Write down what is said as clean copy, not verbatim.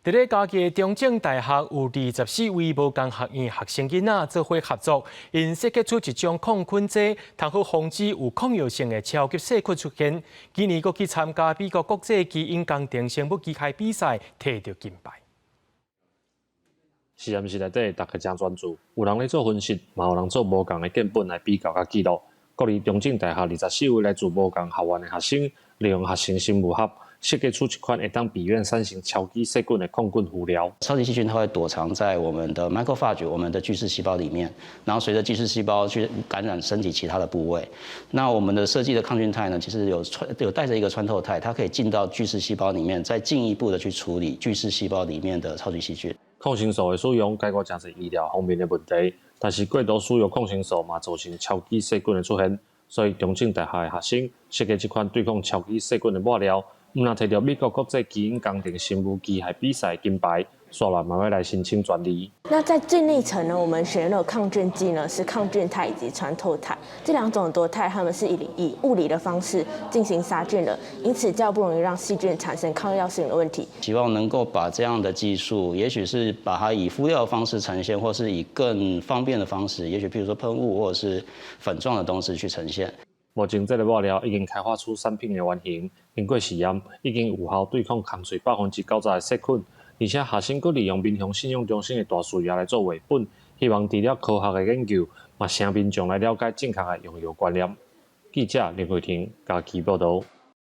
伫咧嘉义中正大学有24位无共学院学生囡仔做伙合作，因设计出一种抗菌剂，通好防止有抗药性的超级细菌出现。今年，佫去参加美国国际基因工程生物机械比赛，摕到金牌。实验室内底，大家真专注，有人咧做分析，嘛有人做无共的建本来比较甲记录。国立中正大学24位来自无共学院的学生，利用合成生物学设计出一款会当避免产生超级细菌的抗菌辅料。超级细菌它会躲藏在我们的 macrophage 我们的巨噬细胞里面，然后随着巨噬细胞去感染身体其他的部位。那我们的设计的抗菌肽呢，其实有带着一个穿透肽，它可以进到巨噬细胞里面，再进一步的去处理巨噬细胞里面的超级细菌。抗生素的使用解决真侪医疗方面的问题，但是过度使用抗生素嘛，造成超级细菌的出现。所以中正大学的学生设计这款对抗超级细菌的抹料，唔但摕到美国国际基因工程生物机械比赛金牌，刷来慢慢来申请专利。那在最内层呢，我们选的抗菌剂呢是抗菌肽以及穿透肽这两种多肽，它们是以物理的方式进行杀菌的，因此较不容易让细菌产生抗药性的问题。希望能够把这样的技术，也许是把它以敷料的方式呈现，或是以更方便的方式，也许譬如说喷雾或者是粉状的东西去呈现。目前，这个抹料已经开发出产品的原型，经过实验，已经有效对抗空水90%的细菌。而且学生佫利用民雄信用中心的大树叶来做绘本，希望除了科学的研究，嘛，让民众来了解正确的用药观念。记者林慧婷，嘉义报道。